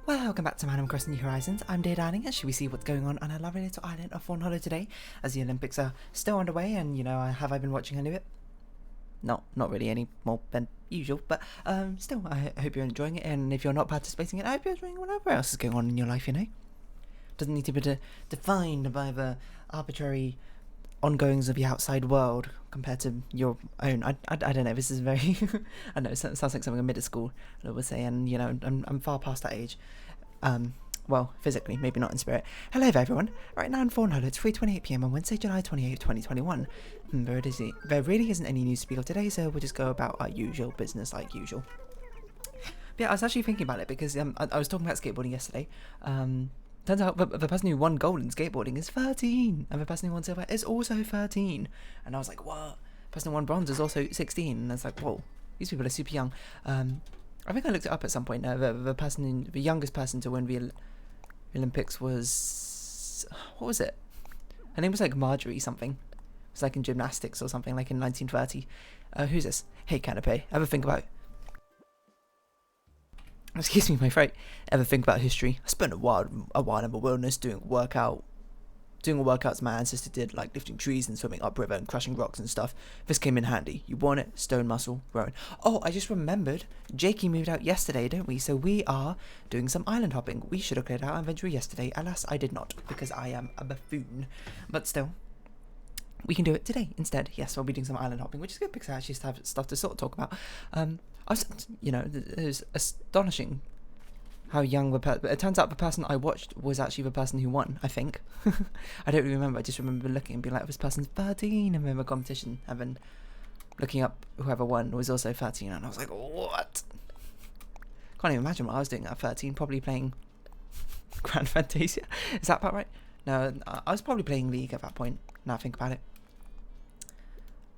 Welcome back to Animal Crossing New Horizons. I'm Dear Darling, and should we see what's going on a lovely little island of Fawnhollow today, as the Olympics are still underway, and have I been watching any of it? Not really any more than usual, but still, I hope you're enjoying it, and if you're not participating in it, I hope you're enjoying whatever else is going on in your life, Doesn't need to be defined by the arbitrary ongoings of the outside world compared to your own. I don't know, this is very I know it sounds like something a middle school would say, and I'm far past that age, well, physically, maybe not in spirit. Hello there, everyone. Right now in Fawnhallow, it's 3:28 PM on Wednesday, July 28th, 2021. There really isn't any news to speak of today, so we'll just go about our usual business like usual. But yeah, I was actually thinking about it because I was talking about skateboarding yesterday. Turns out the person who won gold in skateboarding is 13, and the person who won silver is also 13. And I was like, what? The person who won bronze is also 16, and I was like, whoa, these people are super young. I think I looked it up at some point. The youngest person to win the Olympics was, what was it? Her name was like Marjorie something. It was like in gymnastics or something, like in 1930. Who's this? Hey, Canapé. Ever think about... Excuse me, my throat. Ever think about history? I spent a while in the wilderness doing workouts my ancestor did, like lifting trees and swimming upriver and crushing rocks and stuff. This came in handy. You want it? Stone muscle, growing. Oh, I just remembered. Jakey moved out yesterday, don't we? So we are doing some island hopping. We should have cleared out our inventory yesterday. Alas, I did not, because I am a buffoon. But still, we can do it today instead. Yes, we'll be doing some island hopping, which is good because I actually have stuff to sort of talk about. It was astonishing how young it turns out the person I watched was actually the person who won, I think. I don't really remember. I just remember looking and being like, this person's 13, and then the competition, and then looking up whoever won was also 13, and I was like, what? Can't even imagine what I was doing at 13, probably playing Grand Fantasia. Is that about right? No, I was probably playing League at that point, now I think about it.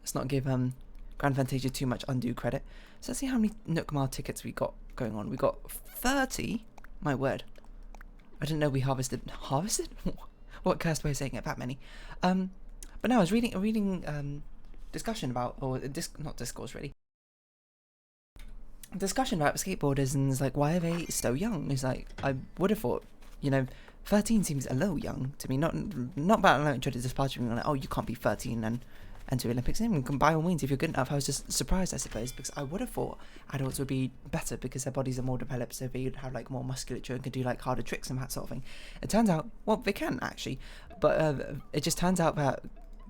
Let's not give Grand Fantasia too much undue credit. So let's see how many Nook Mile tickets we got going on. We got 30. My word. I didn't know we harvested. Harvested? What cursed way of saying it? That many. But no, I was reading discussion about, or not discourse really. Discussion about skateboarders, and it's like, why are they so young? It's like, I would have thought, 13 seems a little young to me. Not about like, trying to dispatch me on like, oh, you can't be 13 and enter Olympics. And by all means, if you're good enough. I was just surprised, I suppose, because I would have thought adults would be better because their bodies are more developed, so they would have like more musculature and could do like harder tricks and that sort of thing. It turns out, well, they can actually, but it just turns out that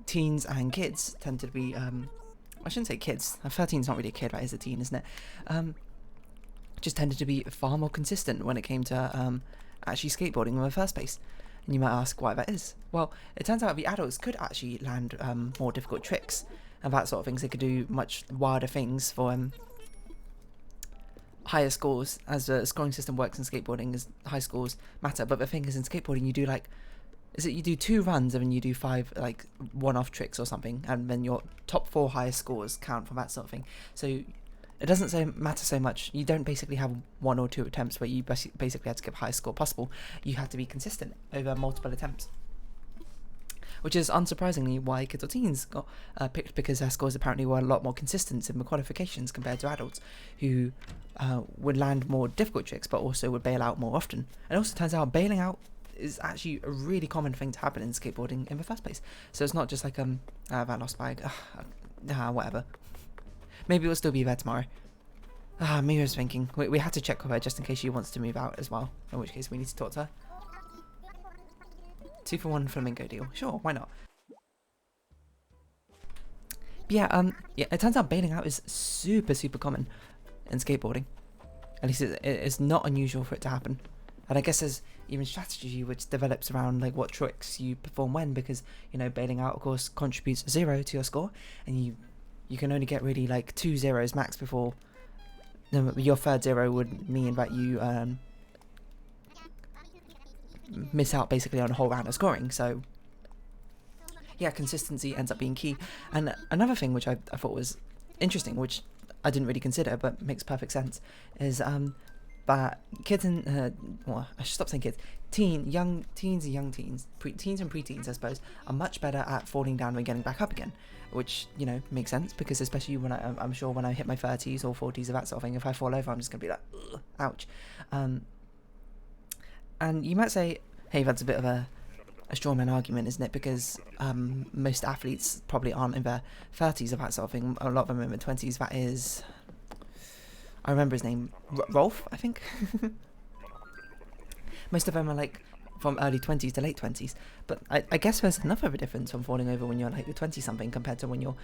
teens and kids tend to be, I shouldn't say kids. 13's not really a kid, that is a teen, isn't it? Just tended to be far more consistent when it came to actually skateboarding in the first place. And you might ask why that is. Well, it turns out the adults could actually land more difficult tricks and that sort of things. They could do much wilder things for higher scores, as the scoring system works in skateboarding, is high scores matter. But the thing is, in skateboarding, you do you do 2 runs and then you do 5 like one-off tricks or something, and then your top 4 highest scores count for that sort of thing. So it doesn't matter so much. You don't basically have 1 or 2 attempts where you basically have to get the highest score possible. You have to be consistent over multiple attempts. Which is unsurprisingly why kids or teens got picked, because their scores apparently were a lot more consistent in the qualifications compared to adults who would land more difficult tricks but also would bail out more often. And it also turns out bailing out is actually a really common thing to happen in skateboarding in the first place. So it's not just like that lost bag, whatever. Maybe it'll still be there tomorrow. Maybe I was thinking. We had to check with her just in case she wants to move out as well. In which case we need to talk to her. 2-for-1 flamingo deal. Sure, why not? But yeah, it turns out bailing out is super, super common in skateboarding. At least it's not unusual for it to happen. And I guess there's even strategy which develops around like what tricks you perform when, because, bailing out, of course, contributes 0 to your score, and you can only get really like 2 zeros max before your third 0 would mean that you miss out basically on a whole round of scoring. So yeah, consistency ends up being key. And another thing which I thought was interesting, which I didn't really consider but makes perfect sense, is that kids and well, I should stop saying kids. Teens and preteens, I suppose, are much better at falling down and getting back up again, which makes sense, because especially when I'm sure when I hit my 30s or 40s or that sort of thing, if I fall over, I'm just gonna be like, ugh, ouch. And you might say, hey, that's a bit of a strawman argument, isn't it? Because most athletes probably aren't in their 30s or that sort of thing. A lot of them are in their 20s. That is, I remember his name, Rolf, I think. Most of them are like from early 20s to late 20s. But I guess there's enough of a difference from falling over when you're like 20-something compared to when you're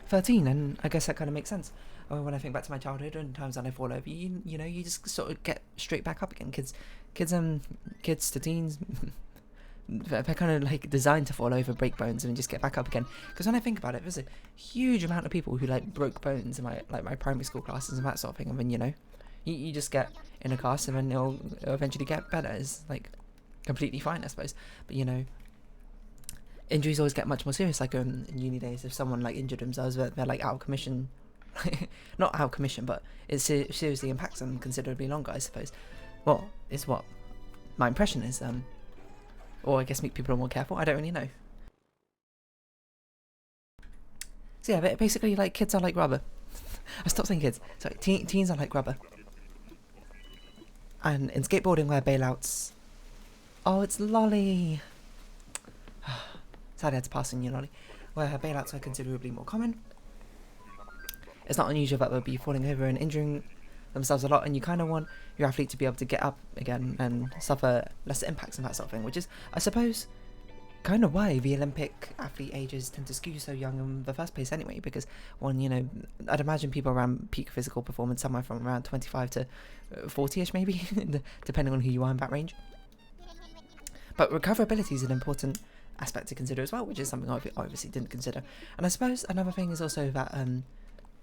13, and I guess that kind of makes sense. When I think back to my childhood and times that I fall over, you know, you just sort of get straight back up again. Kids to teens, they're kind of like designed to fall over, break bones, and just get back up again. Because when I think about it, there's a huge amount of people who like broke bones in my primary school classes and that sort of thing. And then, you know, you just get in a class and then it'll eventually get better. It's like completely fine, I suppose. But you know, injuries always get much more serious. Like in uni days, if someone like injured themselves, they're like out of commission. Not out of commission, but it seriously impacts them considerably longer, I suppose. Well, is what my impression is. Or I guess people are more careful. I don't really know. So yeah, basically, like, kids are like rubber. I stopped saying kids. Sorry, teens are like rubber. And in skateboarding, where bailouts. Oh, it's Lolly. Sadly, I had to pass on you, Lolly. Where bailouts are considerably more common. It's not unusual that they'll be falling over and injuring themselves a lot, and you kind of want your athlete to be able to get up again and suffer less impacts and that sort of thing, which is, I suppose, kind of why the Olympic athlete ages tend to skew so young in the first place anyway, because, one, you know, I'd imagine people around peak physical performance somewhere from around 25 to 40-ish maybe, depending on who you are in that range. But recoverability is an important aspect to consider as well, which is something I obviously didn't consider. And I suppose another thing is also that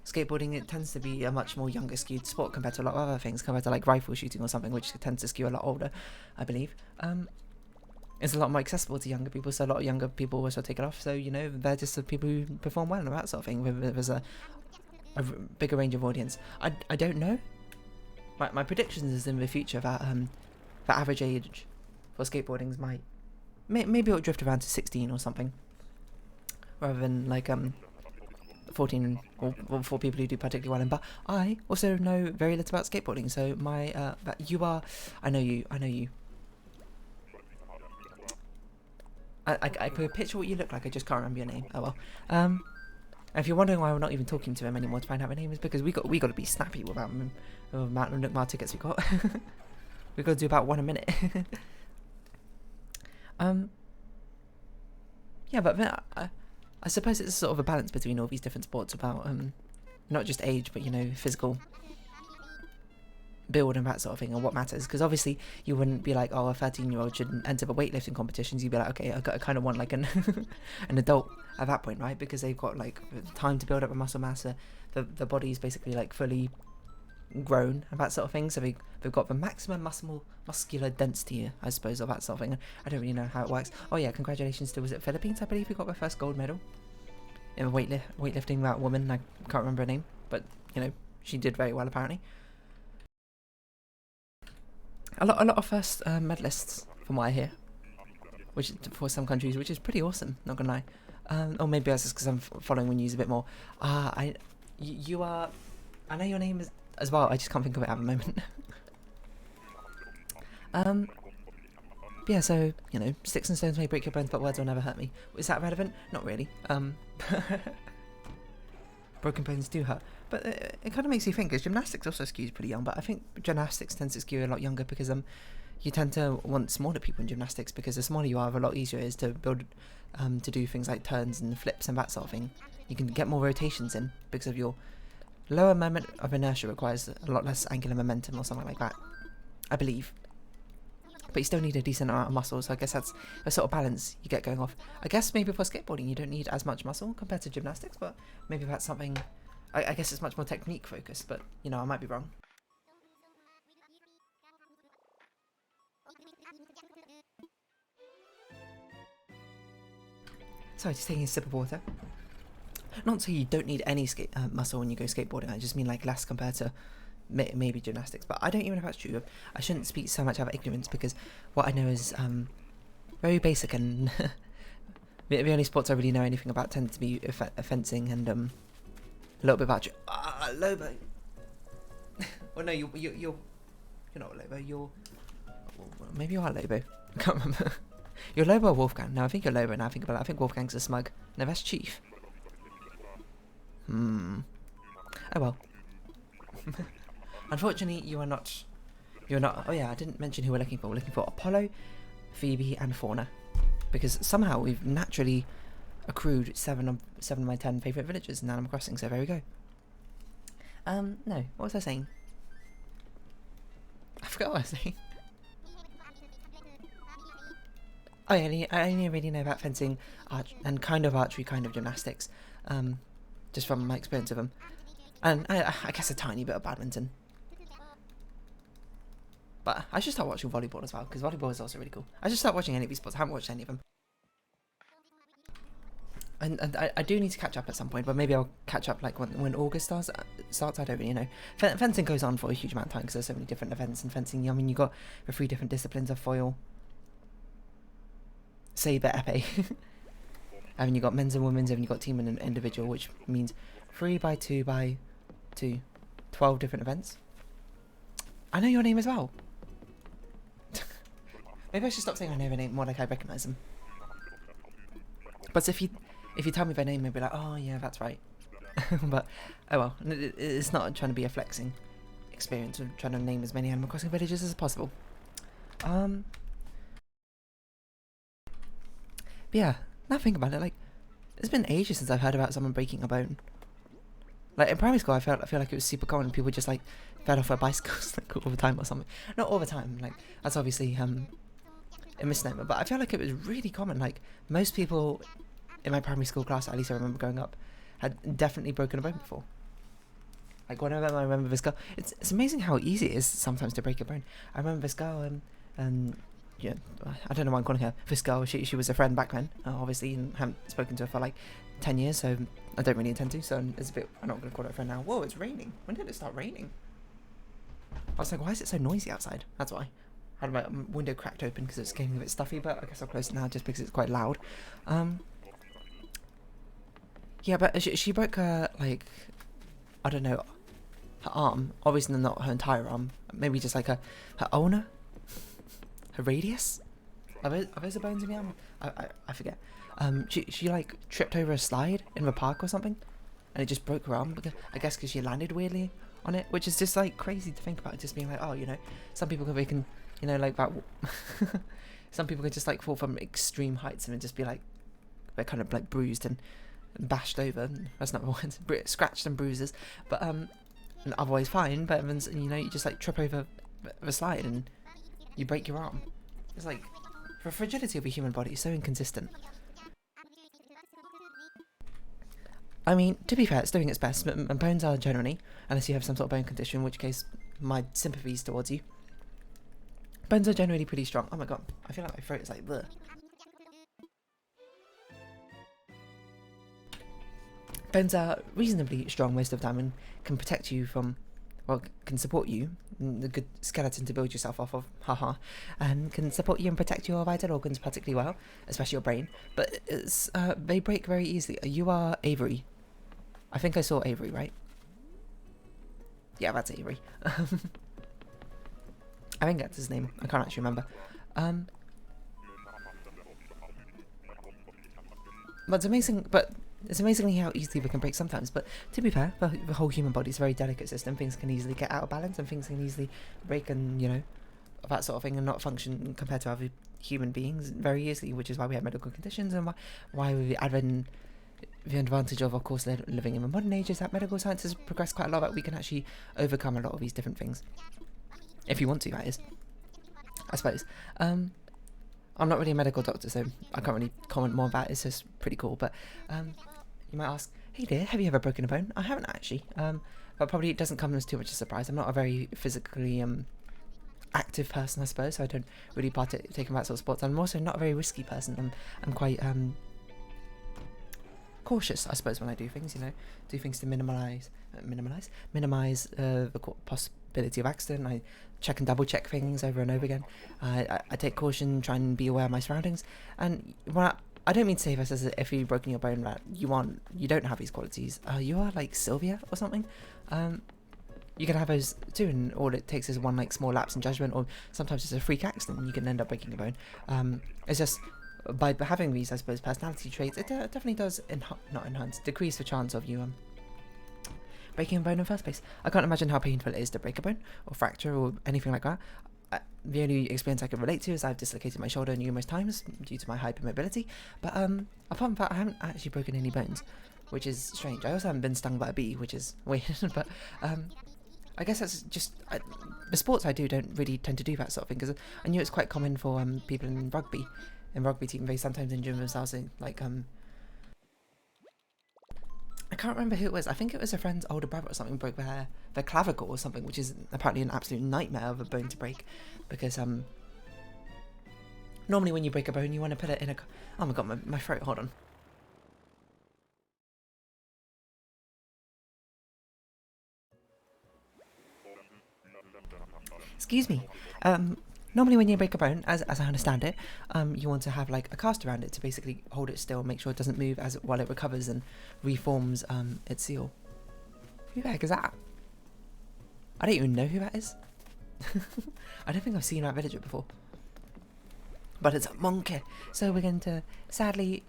skateboarding, it tends to be a much more younger skewed sport compared to a lot of other things, compared to like rifle shooting or something, which tends to skew a lot older, I believe. It's a lot more accessible to younger people, so a lot of younger people also take it off, so, you know, they're just the people who perform well and that sort of thing. There's a bigger range of audience. I don't know. My predictions is in the future that the average age for skateboarding might maybe it'll drift around to 16 or something, rather than like 14 or for people who do particularly well in. But I also know very little about skateboarding, so my that you are, I know you. I could picture what you look like. I just can't remember your name. Oh well. And if you're wondering why we're not even talking to him anymore to find out what name is, because we got to be snappy without him, the amount of Nookmar tickets we got. We got to do about one a minute. Yeah, but then I suppose it's sort of a balance between all these different sports about not just age, but, you know, physical build and that sort of thing, and what matters. Because obviously you wouldn't be like, oh, a 13-year-old should enter the weightlifting competitions. You'd be like, okay, I kind of want like an an adult at that point, right? Because they've got like time to build up a muscle mass. The body's basically like fully grown and that sort of thing, so they've got the maximum muscular density, I suppose, or that sort of thing. I don't really know how it works. Oh yeah, congratulations to, was it Philippines, I believe, who got their first gold medal in weightlifting. That woman, I can't remember her name, but, you know, she did very well apparently. A lot of first medalists from what I hear, which for some countries, which is pretty awesome, not gonna lie. Or maybe that's just because I'm following the news a bit more. You are, I know your name is as well, I just can't think of it at the moment. Yeah, so, you know, sticks and stones may break your bones, but words will never hurt me. Is that relevant? Not really. Broken bones do hurt, but it kind of makes you think, because gymnastics also skews pretty young, but I think gymnastics tends to skew a lot younger, because you tend to want smaller people in gymnastics, because the smaller you are, the lot easier it is to build, to do things like turns and flips and that sort of thing. You can get more rotations in, because of your lower moment of inertia requires a lot less angular momentum or something like that, I believe. But you still need a decent amount of muscle, so I guess that's a sort of balance you get going off. I guess maybe for skateboarding you don't need as much muscle compared to gymnastics, but maybe that's something, I guess it's much more technique focused, but, you know, I might be wrong. Sorry, just taking a sip of water. Not so you don't need any muscle when you go skateboarding, I just mean like less compared to maybe gymnastics, but I don't even know if that's true. I shouldn't speak so much out of ignorance, because what I know is very basic, and the only sports I really know anything about tend to be fencing and a little bit about Lobo. Well, no, you're not Lobo. You're maybe you are Lobo. I can't remember. You're Lobo or Wolfgang? No, I think you're Lobo now I think about it. I think Wolfgang's a smug. No, that's Chief. Oh well. Unfortunately, you are not... You're not... Oh yeah, I didn't mention who we're looking for. We're looking for Apollo, Phoebe, and Fauna. Because somehow we've naturally accrued 7 of my 10 favourite villagers in Animal Crossing, so there we go. No, what was I saying? I forgot what I was saying. Oh yeah, I only really know about fencing, and kind of archery, kind of gymnastics, just from my experience of them. And I guess a tiny bit of badminton. But I should start watching volleyball as well, because volleyball is also really cool. I should start watching any of these sports. I haven't watched any of them. And I do need to catch up at some point, but maybe I'll catch up like when August starts. I don't really know. Fencing goes on for a huge amount of time because there's so many different events in fencing. I mean, you've got the 3 different disciplines of foil, saber, epee. And you've got men's and women's, and you've got team and individual, which means 3 by 2 by 2, 12 different events. I know your name as well. Maybe I should stop saying I know your name more like I recognise them. But if you tell me their name, maybe like, oh yeah, that's right. But oh well, it's not trying to be a flexing experience. I'm trying to name as many Animal Crossing villages as possible. But yeah, now think about it, like, it's been ages since I've heard about someone breaking a bone. Like in primary school, I feel like it was super common. People just like fell off their bicycles like all the time or something. Not all the time. Like that's obviously a misnomer, but I feel like it was really common. Like most people in my primary school class, at least I remember growing up, had definitely broken a bone before. Like one of them, I remember this girl. It's amazing how easy it is sometimes to break a bone. I remember this girl, and yeah, I don't know why I'm calling her this girl. She was a friend back then, obviously, and haven't spoken to her for like 10 years, so I don't really intend to. So it's a bit. I'm not going to call her a friend now. Whoa, it's raining. When did it start raining? I was like, why is it so noisy outside? That's why. I had my window cracked open because it's getting a bit stuffy, but I guess I'll close it now just because it's quite loud. Yeah, but she broke her, like, I don't know, her arm. Obviously not her entire arm. Maybe just like her ulna? Her radius? Are those the bones in the arm? I forget. She like tripped over a slide in the park or something, and it just broke her arm. I guess because she landed weirdly on it, which is just like crazy to think about. Just being like, oh, you know, some people can you know, like that. Some people can just like fall from extreme heights and just be like, they're kind of like bruised and bashed over. That's not the word. Scratched and bruises, but otherwise fine. But you know, you just like trip over the slide and you break your arm. It's like the fragility of a human body is so inconsistent. I mean, to be fair, it's doing its best. But bones are generally, unless you have some sort of bone condition, in which case my sympathies towards you. Bones are generally pretty strong. Oh my god, I feel like my throat is like bleh. Bones are reasonably strong most of the time and can protect you from, well, can support you, the good skeleton to build yourself off of, haha, and can support you and protect your vital organs particularly well, especially your brain, but it's, they break very easily. You are Avery. I think I saw Avery, right? Yeah, that's Avery. I think that's his name. I can't actually remember. But it's amazing. But it's amazingly how easily we can break sometimes. But to be fair, the whole human body is a very delicate system. Things can easily get out of balance, and things can easily break, and you know, that sort of thing, and not function compared to other human beings very easily. Which is why we have medical conditions, and why we add in the advantage of course, living in the modern age is that medical science has progressed quite a lot. That we can actually overcome a lot of these different things. If you want to, that is. I suppose. I'm not really a medical doctor, so I can't really comment more about it. It's just pretty cool. But you might ask, hey dear, have you ever broken a bone? I haven't actually. But probably it doesn't come as too much of a surprise. I'm not a very physically active person, I suppose, so I don't really partake in that sort of sports. I'm also not a very risky person. I'm quite cautious, I suppose, when I do things. You know, do things to minimise the possibility of accident. I check and double check things over and over again. I take caution, try and be aware of my surroundings. And when I don't mean to say this as if you've broken your bone that you don't have these qualities. You are like Sylvia or something. you can have those too, and all it takes is one like small lapse in judgment, or sometimes it's a freak accident and you can end up breaking a bone. It's just by having these, I suppose, personality traits, it definitely does decrease the chance of you breaking a bone in the first place. I can't imagine how painful it is to break a bone or fracture or anything like that. The only experience I can relate to is I've dislocated my shoulder numerous times due to my hypermobility, but apart from that, I haven't actually broken any bones, which is strange. I also haven't been stung by a bee, which is weird, but I guess that's just the sports I do don't really tend to do that sort of thing, because I knew it's quite common for people in rugby team. They sometimes injure themselves in like I can't remember who it was. I think it was a friend's older brother or something broke their clavicle or something, which is apparently an absolute nightmare of a bone to break, because normally when you break a bone you want to put it in a... Oh my god, my throat, hold on. Excuse me. Normally when you break a bone, as I understand it, you want to have like a cast around it to basically hold it still and make sure it doesn't move while it recovers and reforms its seal. Who the heck is that? I don't even know who that is. I don't think I've seen that villager before. But it's a monkey, so we're going to sadly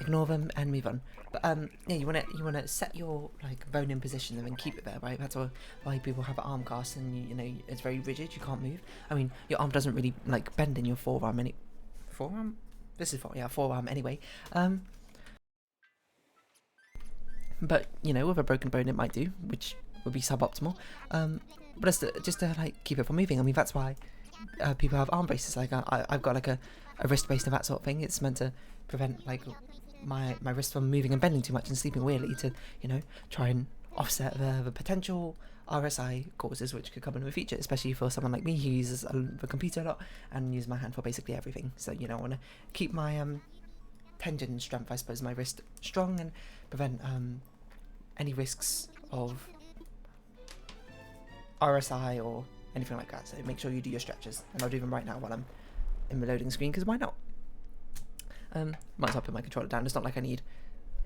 ignore them and move on. But yeah, you wanna set your like bone in position and then keep it there, right? That's why people have an arm cast, and you know it's very rigid. You can't move. I mean, your arm doesn't really like bend in your forearm forearm. This is forearm anyway. But you know, with a broken bone, it might do, which would be suboptimal. But it's just to like keep it from moving. I mean, that's why people have arm braces. Like I've got like a wrist brace and that sort of thing. It's meant to prevent like my wrist from moving and bending too much and sleeping weirdly, to, you know, try and offset the potential RSI causes which could come in the future, especially for someone like me who uses the computer a lot and uses my hand for basically everything. So, you know, I want to keep my tendon strength, I suppose, my wrist strong, and prevent any risks of RSI or anything like that. So make sure you do your stretches, and I'll do them right now while I'm in the loading screen, because why not? Might as well put my controller down. It's not like I need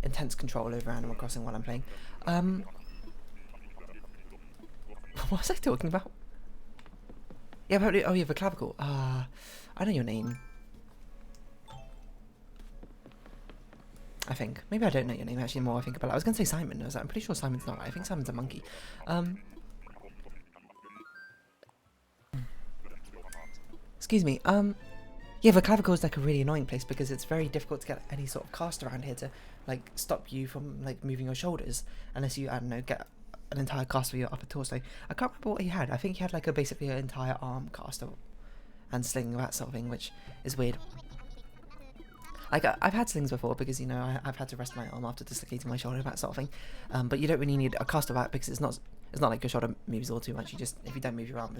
intense control over Animal Crossing while I'm playing. What was I talking about? Yeah, probably. Oh, you have a clavicle. I know your name. I think. Maybe I don't know your name, actually, the more I think about it. I was going to say Simon. I'm pretty sure Simon's not right. I think Simon's a monkey. Excuse me. Yeah, the clavicle is like a really annoying place, because it's very difficult to get any sort of cast around here to like stop you from like moving your shoulders, unless you, I don't know, get an entire cast for your upper torso. I can't remember what he had. I think he had like basically an entire arm cast and sling, that sort of thing, which is weird. Like I've had slings before, because you know I've had to rest my arm after dislocating my shoulder, that sort of thing. But you don't really need a cast of that, because it's not like your shoulder moves all too much. You just, if you don't move your arm,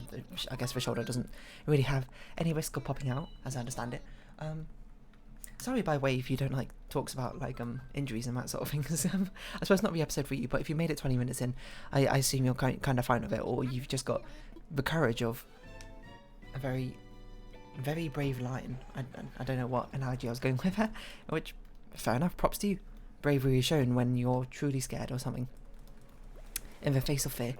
I guess the shoulder doesn't really have any risk of popping out, as I understand it. Sorry, by the way, if you don't like talks about like injuries and that sort of thing, because I suppose not the episode for you. But if you made it 20 minutes in, I assume you're kind of fine with it, or you've just got the courage of a very, very brave lion. I don't know what analogy I was going with there, which, fair enough, props to you. Bravery is shown when you're truly scared or something, in the face of fear.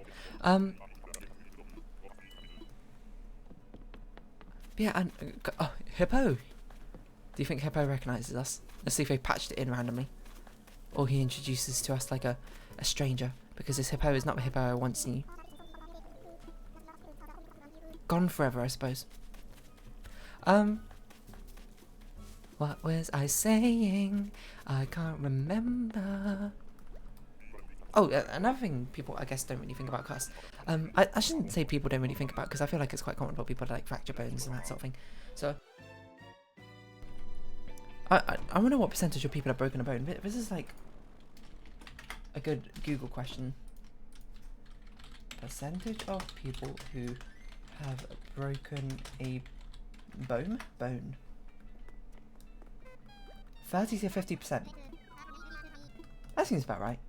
Yeah, and Hippo. Do you think Hippo recognises us? Let's see if they patched it in randomly, or he introduces to us like a stranger, because this Hippo is not the Hippo I once knew. Gone forever, I suppose. What was I saying? I can't remember. Oh, another thing people, I guess, don't really think about casts. I shouldn't say people don't really think about, because I feel like it's quite common for people to like fracture bones and that sort of thing. So, I wonder what percentage of people have broken a bone. This is like a good Google question. Percentage of people who have broken a bone? 30 to 50%. That seems about right.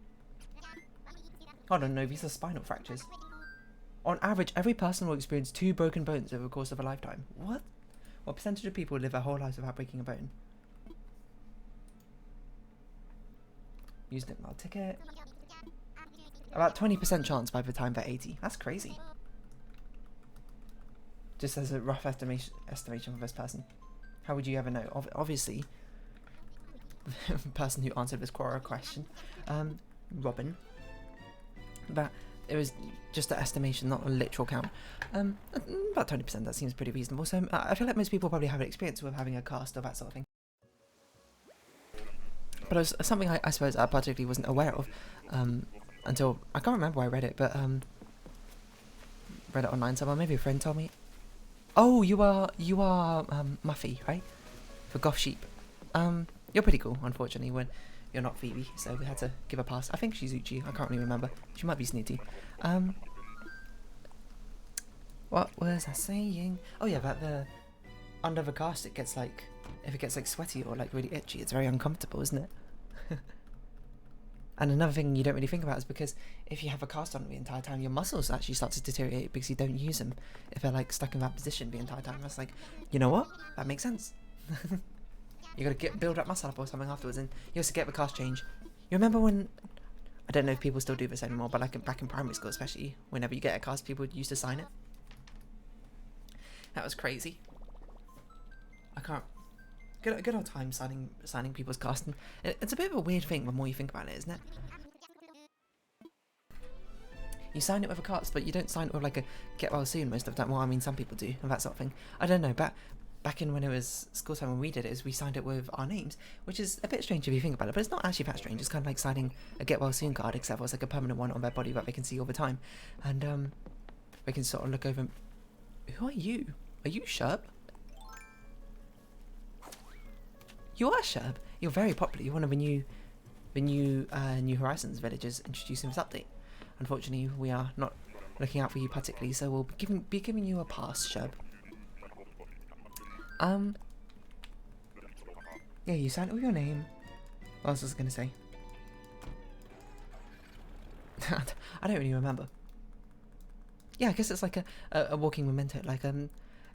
Hold on, no, these are spinal fractures. On average, every person will experience 2 broken bones over the course of a lifetime. What? What percentage of people live their whole lives without breaking a bone? Used it, I'll ticket. About 20% chance by the time they're 80. That's crazy. Just as a rough estimation for this person. How would you ever know? Obviously, the person who answered this Quora question, Robin, but it was just an estimation, not a literal count. About 20%, that seems pretty reasonable. So I feel like most people probably have an experience with having a cast or that sort of thing. But it was something I suppose I particularly wasn't aware of until, I can't remember where I read it, but read it online somewhere, maybe a friend told me. Oh, you are Muffy, right? For Goth Sheep. You're pretty cool, unfortunately, when you're not Phoebe, so we had to give a pass. I think she's Uchi, I can't really remember. She might be Snooty. What was I saying? Oh yeah, about the under the cast, it gets like, if it gets like sweaty or like really itchy, it's very uncomfortable, isn't it? And another thing you don't really think about is because if you have a cast on the entire time, your muscles actually start to deteriorate because you don't use them. If they're like stuck in that position the entire time, that's like, you know what? That makes sense. You gotta build up muscle up or something afterwards, and you also get the cast change. You remember when, I don't know if people still do this anymore, but like back in primary school especially, whenever you get a cast, people used to sign it. That was crazy. I can't. Good old time signing people's cast. And it's a bit of a weird thing the more you think about it, isn't it? You sign it with a cast, but you don't sign it with like a get well soon most of the time. Well, I mean, some people do, and that sort of thing. I don't know, but back in when it was school time when we did it, is we signed it with our names, which is a bit strange if you think about it, but it's not actually that strange. It's kind of like signing a get well soon card, except for it's like a permanent one on their body that they can see all the time. And they can sort of look over. Who are you? Are you Sherb? You are Sherb. You're very popular. You're one of the new New Horizons villagers introducing this update. Unfortunately, we are not looking out for you particularly, so we'll be giving you a pass, Sherb. Yeah, you signed it with your name. What else was I going to say? I don't really remember. Yeah, I guess it's like a walking memento, like a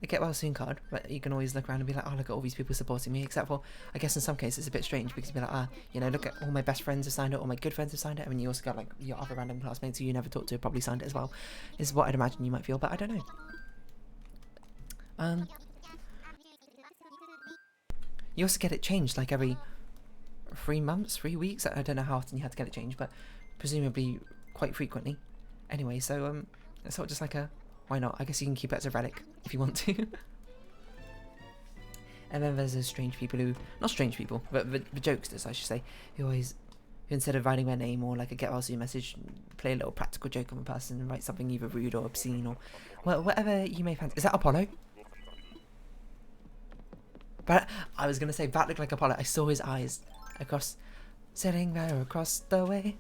get well soon card, but you can always look around and be like, oh, look at all these people supporting me, except for, I guess in some cases it's a bit strange because you'd be like, you know, look at all my best friends have signed it, all my good friends have signed it, and you also got like your other random classmates who you never talked to have probably signed it as well, is what I'd imagine you might feel, but I don't know. You also get it changed like every 3 months, 3 weeks, I don't know how often you had to get it changed, but presumably quite frequently. Anyway, so it's sort of just like a, why not? I guess you can keep it as a relic if you want to. And then there's those strange people who, not strange people, but the jokesters, I should say, who always, instead of writing their name or like a get well soon message, play a little practical joke on the person and write something either rude or obscene or whatever you may fancy. Is that Apollo? But I was gonna say that looked like Apollo. I saw his eyes across, sitting there across the way.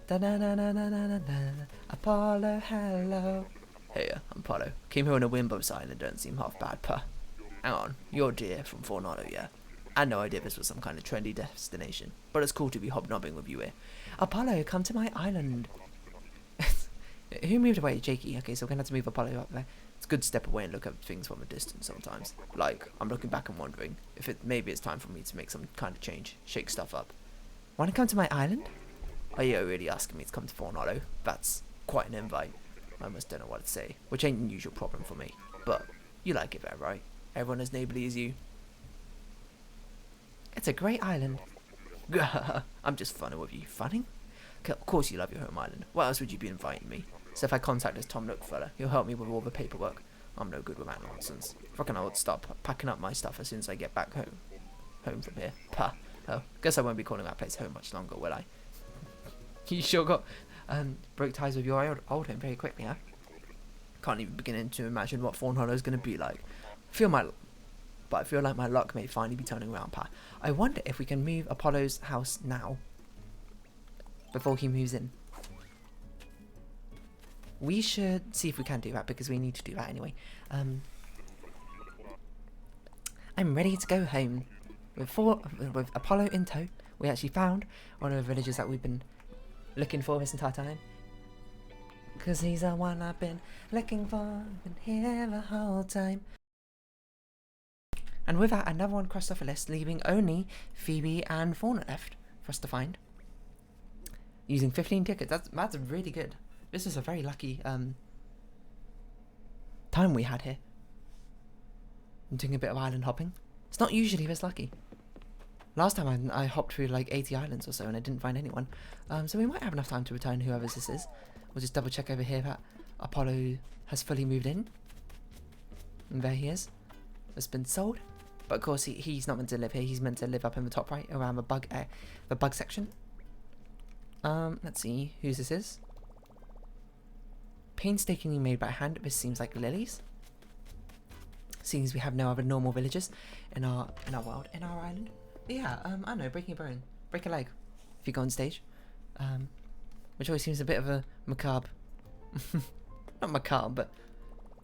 Da na na na na na na na. Apollo, hello. Hey, I'm Apollo. Came here on a whim, but silent. Don't seem half bad, puh. Hang on, you're dear from Fawnhallow, yeah? I had no idea this was some kind of trendy destination, but it's cool to be hobnobbing with you here. Apollo, come to my island. Who moved away? Jakey. Okay, so we're gonna have to move Apollo up there. It's good to step away and look at things from a distance sometimes. Like, I'm looking back and wondering if maybe it's time for me to make some kind of change, shake stuff up. Wanna come to my island? Oh, you're really asking me to come to Fawnhallow? That's quite an invite. I almost don't know what to say, which ain't an usual problem for me. But you like it there, right? Everyone as neighbourly as you. It's a great island. I'm just funning with you. Funning? Of course you love your home island. Why else would you be inviting me? So if I contact this Tom Nook fella, he'll help me with all the paperwork. I'm no good with that nonsense. Reckon I would start packing up my stuff as soon as I get back home. Home from here. Pah. Oh, guess I won't be calling that place home much longer, will I? You sure got broke ties with your old home very quickly, huh? Can't even begin to imagine what Fawnhollow is going to be like. I feel like my luck may finally be turning around, Pa. I wonder if we can move Apollo's house now, before he moves in. We should see if we can do that, because we need to do that anyway. I'm ready to go home. With Apollo in tow, we actually found one of the villagers that we've been looking for this entire time. Because he's the one I've been looking for, been here the whole time. And with that, another one crossed off a list, leaving only Phoebe and Fauna left for us to find. using 15 tickets. That's really good. This is a very lucky time we had here. I'm doing a bit of island hopping. It's not usually this lucky. Last time I hopped through like 80 islands or so and I didn't find anyone. So we might have enough time to return whoever this is. We'll just double check over here that Apollo has fully moved in. And there he is. It's been sold. But of course he's not meant to live here. He's meant to live up in the top right around the bug section. Let's see whose this is. Painstakingly made by hand. This seems like Lily's. Seeing as we have no other normal villagers in our world, in our island. But yeah, I don't know, breaking a bone, break a leg, if you go on stage. Which always seems a bit of a macabre. Not macabre, but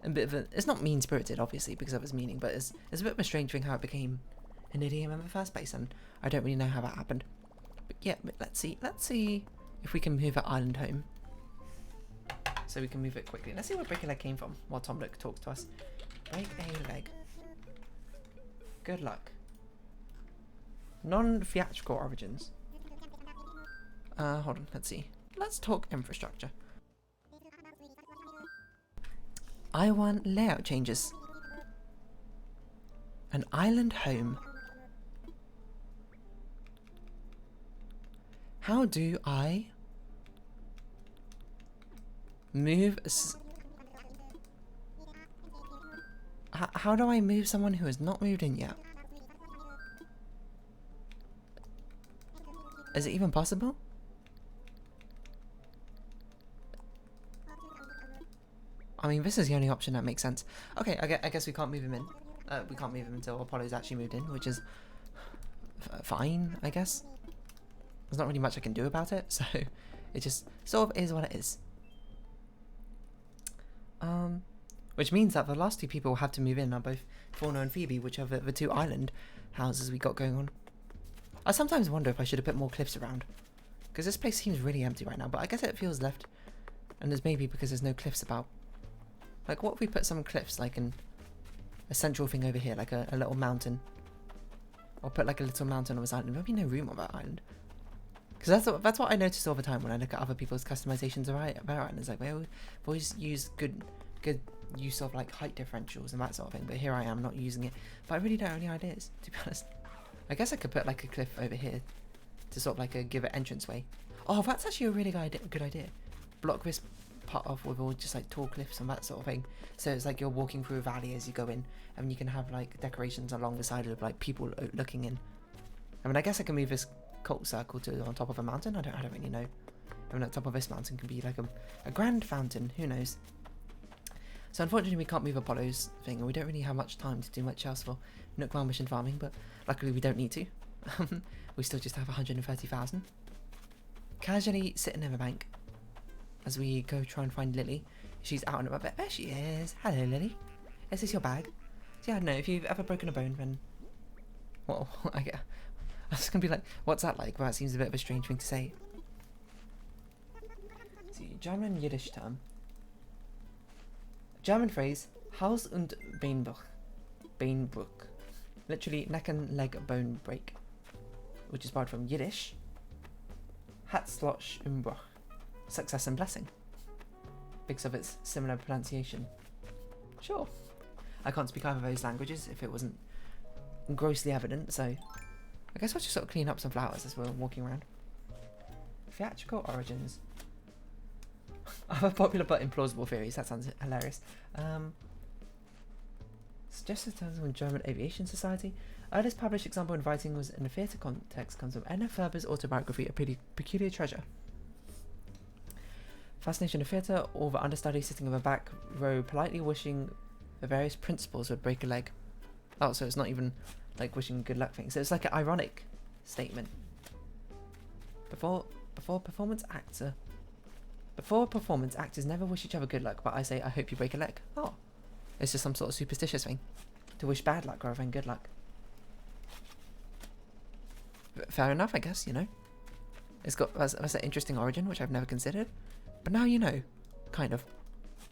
a bit of a... It's not mean-spirited, obviously, because of its meaning, but it's a bit of a strange thing how it became an idiom in the first place, and I don't really know how that happened. But yeah, but let's see if we can move that island home. So we can move it quickly. Let's see where break a leg came from, while Tom Nook talks to us. Break a leg. Good luck. Non-theatrical origins. Hold on, let's see. Let's talk infrastructure. I want layout changes. An island home. How do I move... How do I move someone who has not moved in yet? Is it even possible? I mean, this is the only option that makes sense. Okay, I guess we can't move him in. We can't move him until Apollo's actually moved in, which is fine, I guess. There's not really much I can do about it, so it just sort of is what it is. Which means that the last two people who have to move in are both Fauna and Phoebe, which are the two island houses we got going on. I sometimes wonder if I should have put more cliffs around, because this place seems really empty right now, but I guess it feels left, and there's maybe because there's no cliffs about. Like, what if we put some cliffs, like in a central thing over here, like a little mountain, or put like a little mountain on this island? There'd be no room on that island, because that's what I noticed all the time when I look at other people's customizations of their islands. Like, they always use good use of like height differentials and that sort of thing, but here I am not using it. But I really don't have any ideas, to be honest. I guess I could put like a cliff over here to sort of like give it entranceway. Oh, that's actually a really good idea. Block this part off with all just like tall cliffs and that sort of thing. So it's like you're walking through a valley as you go in, and you can have like decorations along the side of like people looking in. I mean, I guess I can move this cult circle to on top of a mountain. I don't really know. I mean, on top of this mountain can be like a grand fountain. Who knows? So unfortunately we can't move Apollo's thing, and we don't really have much time to do much else for Nook mission farming, but luckily we don't need to. We still just have 130,000. Casually sitting in the bank as we go try and find Lily. She's out and about. There she is. Hello, Lily. Is this your bag? So yeah, I don't know, if you've ever broken a bone, then... Well, I was just going to be like, what's that like? Well, that seems a bit of a strange thing to say. Let's see, German and Yiddish term. German phrase, Haus- und Beinbruch. Beinbruch. Literally, neck and leg bone break. Which is borrowed from Yiddish. Hatzloch Umbruch. Success and blessing. Because of its similar pronunciation. Sure. I can't speak either of those languages if it wasn't grossly evident, so I guess I'll just sort of clean up some flowers as we're walking around. Theatrical origins. Other popular but implausible theories. That sounds hilarious. Suggested terms from German Aviation Society. Earliest published example in writing was in a theatre context comes from Anna Ferber's autobiography, A Peculiar Treasure. Fascination of theatre, or the understudy sitting in the back row politely wishing the various principals would break a leg. Oh, so it's not even like wishing good luck things. So it's like an ironic statement. Before performance, actors never wish each other good luck, but I say, I hope you break a leg. Oh. It's just some sort of superstitious thing. To wish bad luck rather than good luck. But fair enough, I guess, you know. That's an interesting origin, which I've never considered. But now you know. Kind of.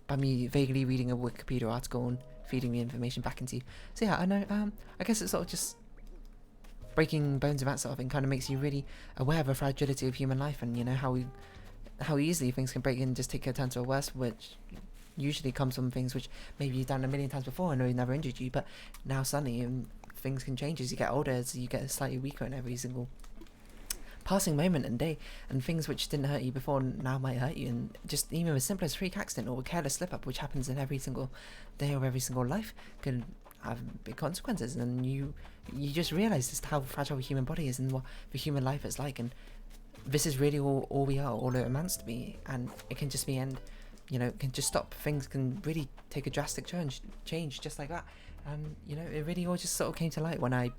By me vaguely reading a Wikipedia article and feeding the information back into you. So yeah, I know, I guess it's sort of just breaking bones and that sort of thing kind of makes you really aware of the fragility of human life, and you know how easily things can break and just take a turn to a worse, which usually comes from things which maybe you've done a million times before and know never injured you, but now suddenly things can change as you get older, as you get slightly weaker in every single passing moment and day, and things which didn't hurt you before now might hurt you, and just even as simple as a freak accident or a careless slip up, which happens in every single day of every single life, can have big consequences, and you just realize just how fragile the human body is and what the human life is like, and this is really all we are, all it amounts to be, and it can just be end. You know, it can just stop. Things can really take a drastic change just like that. And, you know, it really all just sort of came to light when I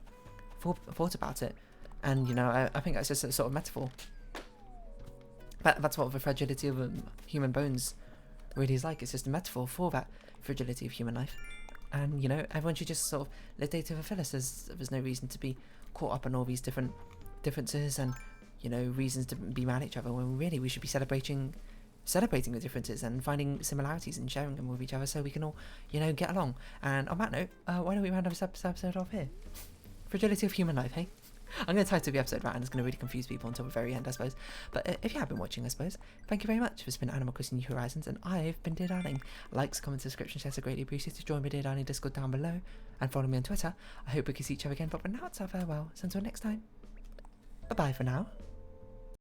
thought about it. And, you know, I think that's just a sort of metaphor. That's what the fragility of human bones really is like. It's just a metaphor for that fragility of human life. And, you know, everyone should just sort of live day to the fullest. There's no reason to be caught up in all these differences and, you know, reasons to be mad at each other, when really we should be celebrating the differences and finding similarities and sharing them with each other so we can all, you know, get along. And on that note, why don't we round up this episode off here? Fragility of human life, hey? I'm going to title the episode right, and it's going to really confuse people until the very end, I suppose. But if you have been watching, I suppose, thank you very much. This has been Animal Crossing New Horizons, and I've been Dear Darling. Likes, comments, subscriptions, shares are greatly appreciated. Join me Dear Darling Discord down below, and follow me on Twitter. I hope we can see each other again, but for now, it's our farewell. So until next time, bye-bye for now.